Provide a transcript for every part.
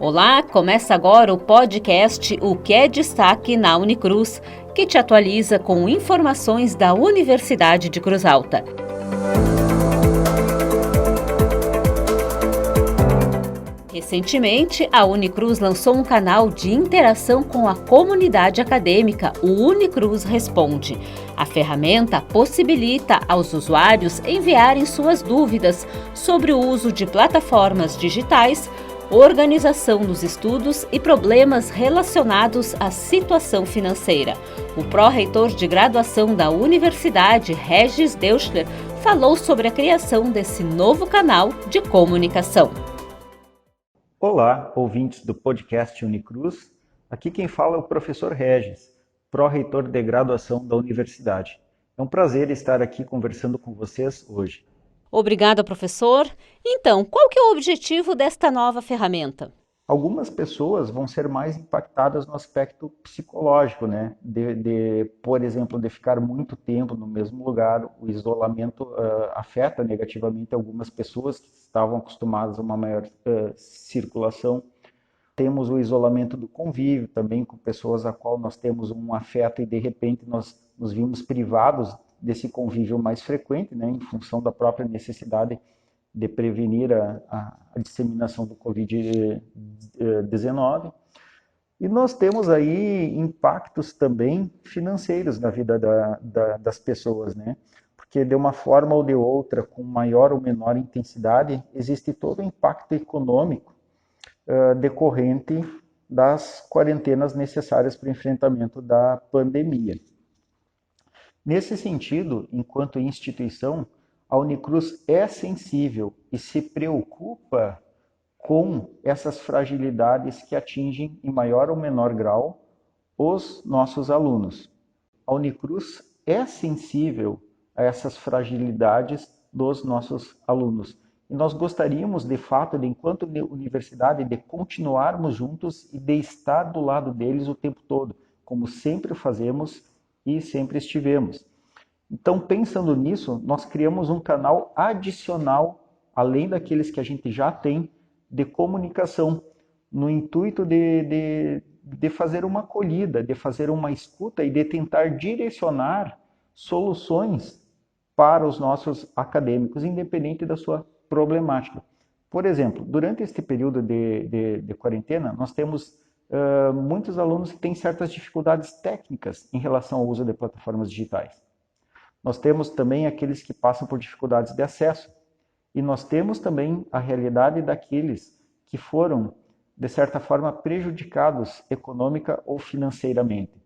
Olá, começa agora o podcast O que é Destaque na Unicruz, que te atualiza com informações da Universidade de Cruz Alta. Recentemente, a Unicruz lançou um canal de interação com a comunidade acadêmica, o Unicruz Responde. A ferramenta possibilita aos usuários enviarem suas dúvidas sobre o uso de plataformas digitais, organização dos estudos e problemas relacionados à situação financeira. O pró-reitor de graduação da Universidade, Regis Deutschler, falou sobre a criação desse novo canal de comunicação. Olá, ouvintes do podcast Unicruz. Aqui quem fala é o professor Regis, pró-reitor de graduação da universidade. É um prazer estar aqui conversando com vocês hoje. Obrigada, professor. Então, qual que é o objetivo desta nova ferramenta? Algumas pessoas vão ser mais impactadas no aspecto psicológico, né? Por exemplo, de ficar muito tempo no mesmo lugar. O isolamento afeta negativamente algumas pessoas que estavam acostumadas a uma maior circulação. Temos o isolamento do convívio também com pessoas a qual nós temos um afeto e de repente nós nos vimos privados desse convívio mais frequente, né? Em função da própria necessidade de prevenir a disseminação do Covid-19. E nós temos aí impactos também financeiros na vida das pessoas, né? Porque de uma forma ou de outra, com maior ou menor intensidade, existe todo o impacto econômico decorrente das quarentenas necessárias para o enfrentamento da pandemia. Nesse sentido, enquanto instituição, a Unicruz é sensível e se preocupa com essas fragilidades que atingem em maior ou menor grau os nossos alunos. A Unicruz é sensível a essas fragilidades dos nossos alunos. E nós gostaríamos, de fato, enquanto universidade, de continuarmos juntos e de estar do lado deles o tempo todo, como sempre fazemos e sempre estivemos. Então, pensando nisso, nós criamos um canal adicional, além daqueles que a gente já tem, de comunicação, no intuito de fazer uma acolhida, de fazer uma escuta e de tentar direcionar soluções para os nossos acadêmicos, independente da sua problemática. Por exemplo, durante este período de quarentena, nós temos muitos alunos que têm certas dificuldades técnicas em relação ao uso de plataformas digitais. Nós temos também aqueles que passam por dificuldades de acesso. E nós temos também a realidade daqueles que foram, de certa forma, prejudicados econômica ou financeiramente.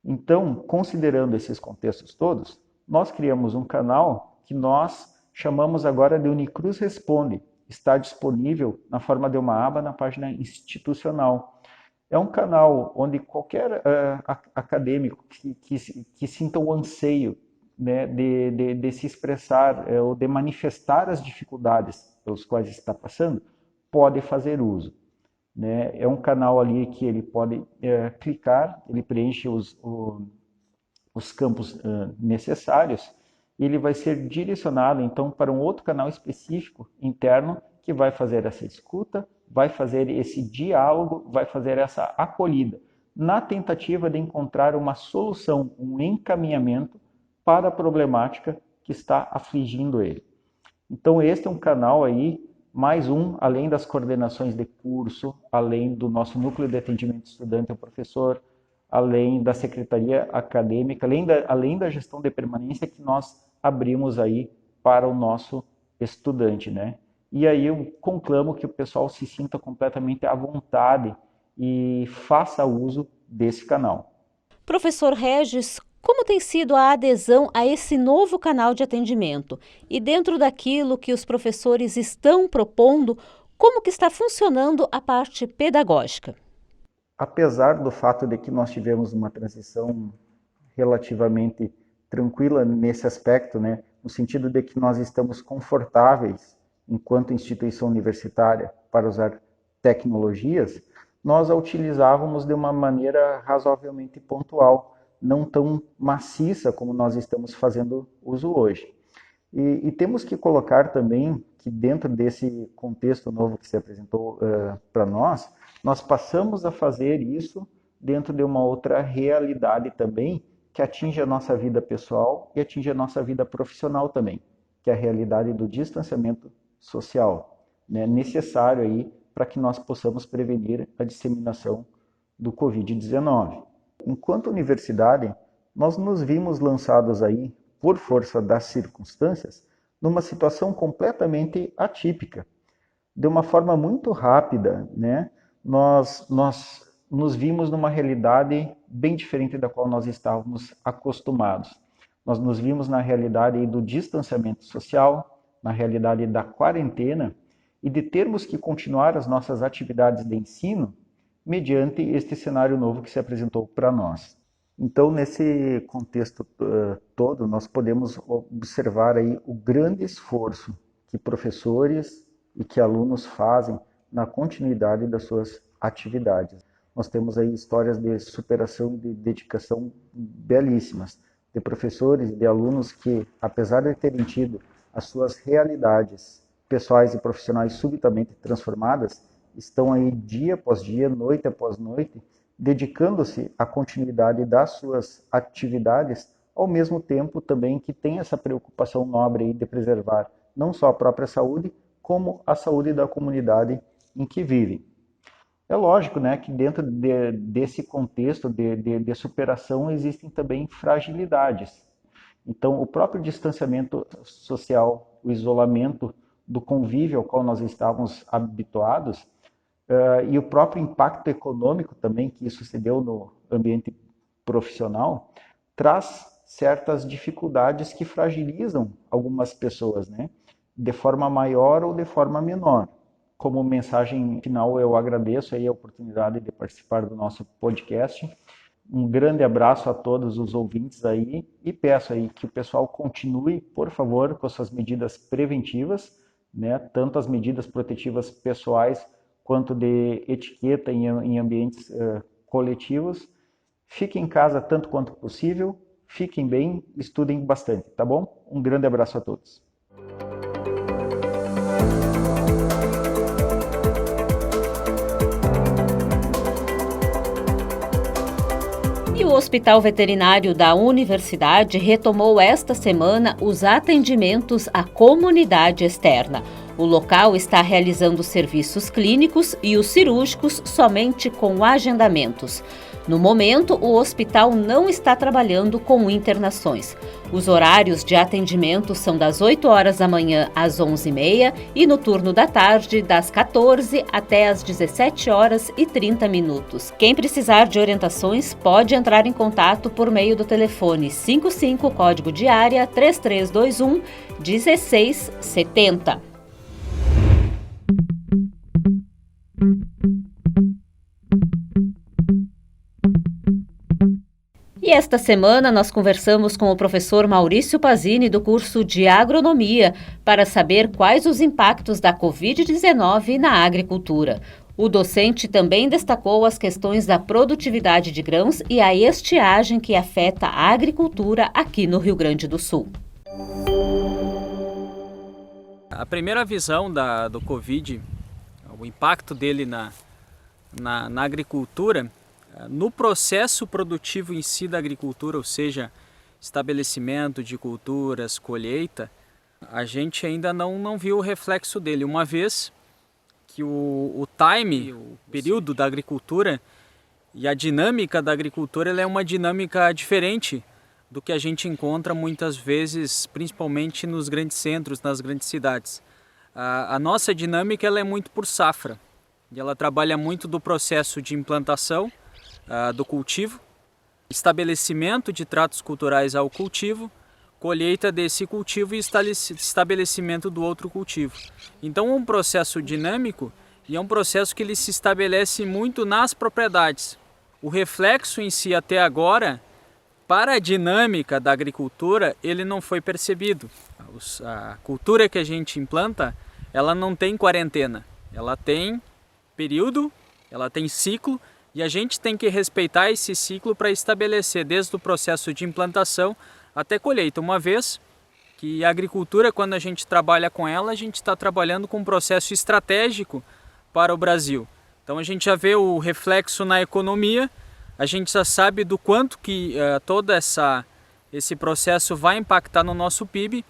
Então, considerando esses contextos todos, nós criamos um canal que nós chamamos agora de Unicruz Responde. Está disponível na forma de uma aba na página institucional. É um canal onde qualquer acadêmico que sinta o anseio, né, de se expressar ou de manifestar as dificuldades pelos quais está passando, pode fazer uso. Né? É um canal ali que ele pode clicar, ele preenche os campos necessários e ele vai ser direcionado então para um outro canal específico interno que vai fazer essa escuta, vai fazer esse diálogo, vai fazer essa acolhida, na tentativa de encontrar uma solução, um encaminhamento para a problemática que está afligindo ele. Então, este é um canal aí, mais um, além das coordenações de curso, além do nosso núcleo de atendimento estudante ao professor, além da secretaria acadêmica, além da gestão de permanência que nós abrimos aí para o nosso estudante, né? E aí eu conclamo que o pessoal se sinta completamente à vontade e faça uso desse canal. Professor Regis, como tem sido a adesão a esse novo canal de atendimento? E dentro daquilo que os professores estão propondo, como que está funcionando a parte pedagógica? Apesar do fato de que nós tivemos uma transição relativamente tranquila nesse aspecto, né, no sentido de que nós estamos confortáveis, enquanto instituição universitária, para usar tecnologias, nós a utilizávamos de uma maneira razoavelmente pontual, não tão maciça como nós estamos fazendo uso hoje. E temos que colocar também que dentro desse contexto novo que se apresentou para nós passamos a fazer isso dentro de uma outra realidade também, que atinge a nossa vida pessoal e atinge a nossa vida profissional também, que é a realidade do distanciamento social, né, necessário aí para que nós possamos prevenir a disseminação do Covid-19. Enquanto universidade, nós nos vimos lançados aí, por força das circunstâncias, numa situação completamente atípica. De uma forma muito rápida, né, nós nos vimos numa realidade bem diferente da qual nós estávamos acostumados. Nós nos vimos na realidade do distanciamento social, na realidade da quarentena e de termos que continuar as nossas atividades de ensino mediante este cenário novo que se apresentou para nós. Então, nesse contexto todo, nós podemos observar aí o grande esforço que professores e que alunos fazem na continuidade das suas atividades. Nós temos aí histórias de superação e de dedicação belíssimas, de professores e de alunos que, apesar de terem tido as suas realidades pessoais e profissionais subitamente transformadas, estão aí dia após dia, noite após noite, dedicando-se à continuidade das suas atividades, ao mesmo tempo também que tem essa preocupação nobre aí de preservar não só a própria saúde, como a saúde da comunidade em que vivem. É lógico, né, que dentro desse contexto de superação existem também fragilidades. Então, o próprio distanciamento social, o isolamento do convívio ao qual nós estávamos habituados, e o próprio impacto econômico também que isso se deu no ambiente profissional, traz certas dificuldades que fragilizam algumas pessoas, né, de forma maior ou de forma menor. Como mensagem final, eu agradeço aí a oportunidade de participar do nosso podcast. Um grande abraço a todos os ouvintes aí e peço aí que o pessoal continue, por favor, com suas medidas preventivas, né? Tanto as medidas protetivas pessoais quanto de etiqueta em ambientes coletivos. Fiquem em casa tanto quanto possível, fiquem bem, estudem bastante, tá bom? Um grande abraço a todos. O Hospital Veterinário da Universidade retomou esta semana os atendimentos à comunidade externa. O local está realizando serviços clínicos e os cirúrgicos somente com agendamentos. No momento, o hospital não está trabalhando com internações. Os horários de atendimento são das 8 horas da manhã às 11h30 e no turno da tarde, das 14 até às 17 horas e 30 minutos. Quem precisar de orientações pode entrar em contato por meio do telefone 55 código de área 3321 1670. E esta semana nós conversamos com o professor Maurício Pazini do curso de Agronomia para saber quais os impactos da Covid-19 na agricultura. O docente também destacou as questões da produtividade de grãos e a estiagem que afeta a agricultura aqui no Rio Grande do Sul. A primeira visão do Covid, o impacto dele na agricultura, no processo produtivo em si da agricultura, ou seja, estabelecimento de culturas, colheita, a gente ainda não viu o reflexo dele, uma vez que o período da agricultura e a dinâmica da agricultura ela é uma dinâmica diferente do que a gente encontra muitas vezes, principalmente nos grandes centros, nas grandes cidades. A nossa dinâmica ela é muito por safra, e ela trabalha muito do processo de implantação, do cultivo, estabelecimento de tratos culturais ao cultivo, colheita desse cultivo e estabelecimento do outro cultivo. Então é um processo dinâmico e é um processo que ele se estabelece muito nas propriedades. O reflexo em si até agora, para a dinâmica da agricultura, ele não foi percebido. A cultura que a gente implanta, ela não tem quarentena, ela tem período, ela tem ciclo, e a gente tem que respeitar esse ciclo para estabelecer desde o processo de implantação até colheita, uma vez que a agricultura, quando a gente trabalha com ela, a gente está trabalhando com um processo estratégico para o Brasil. Então a gente já vê o reflexo na economia, a gente já sabe do quanto que todo esse processo vai impactar no nosso PIB,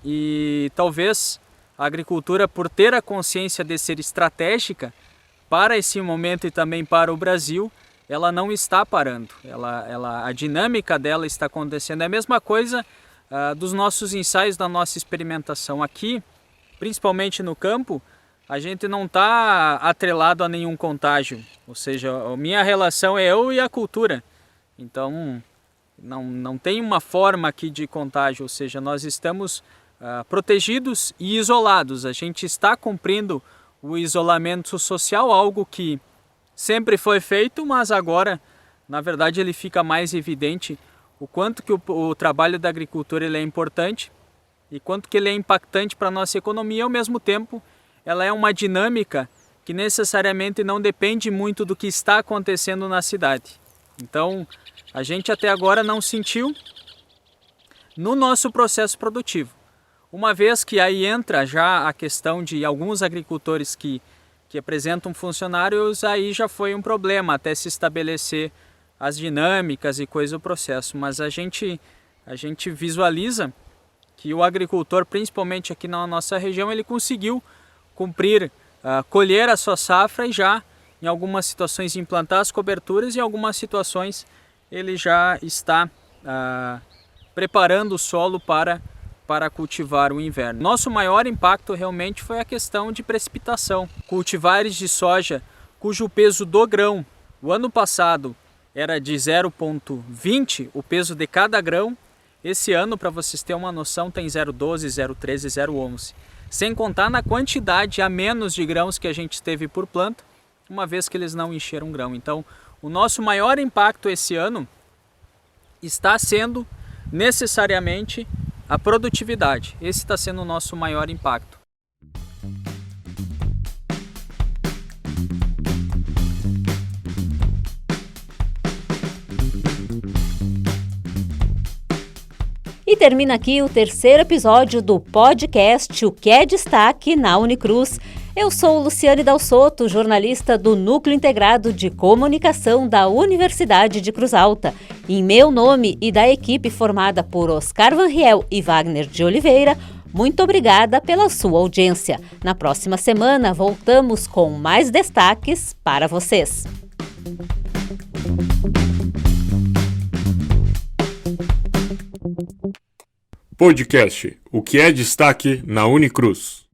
e talvez a agricultura, por ter a consciência de ser estratégica para esse momento e também para o Brasil, ela não está parando. A dinâmica dela está acontecendo. É a mesma coisa dos nossos ensaios, da nossa experimentação aqui, principalmente no campo. A gente não está atrelado a nenhum contágio, ou seja, a minha relação é eu e a cultura. Então, não tem uma forma aqui de contágio, ou seja, nós estamos protegidos e isolados. A gente está cumprindo o isolamento social, algo que sempre foi feito, mas agora, na verdade, ele fica mais evidente o quanto que o trabalho da agricultura ele é importante e quanto que ele é impactante para a nossa economia. Ao mesmo tempo, ela é uma dinâmica que necessariamente não depende muito do que está acontecendo na cidade. Então, a gente até agora não sentiu no nosso processo produtivo. Uma vez que aí entra já a questão de alguns agricultores que apresentam funcionários, aí já foi um problema até se estabelecer as dinâmicas e coisa do processo. Mas a gente visualiza que o agricultor, principalmente aqui na nossa região, ele conseguiu cumprir, colher a sua safra e já, em algumas situações, implantar as coberturas, e em algumas situações ele já está preparando o solo para cultivar o inverno. Nosso maior impacto realmente foi a questão de precipitação. Cultivares de soja cujo peso do grão, o ano passado, era de 0,20 o peso de cada grão. Esse ano, para vocês terem uma noção, tem 0,12, 0,13, 0,11. Sem contar na quantidade a menos de grãos que a gente teve por planta, uma vez que eles não encheram grão. Então, o nosso maior impacto esse ano está sendo necessariamente a produtividade. Esse está sendo o nosso maior impacto. E termina aqui o terceiro episódio do podcast O que é Destaque na Unicruz. Eu sou Luciane Dal Sotto, jornalista do Núcleo Integrado de Comunicação da Universidade de Cruz Alta. Em meu nome e da equipe formada por Oscar Van Riel e Wagner de Oliveira, muito obrigada pela sua audiência. Na próxima semana voltamos com mais destaques para vocês. Podcast O que é Destaque na Unicruz.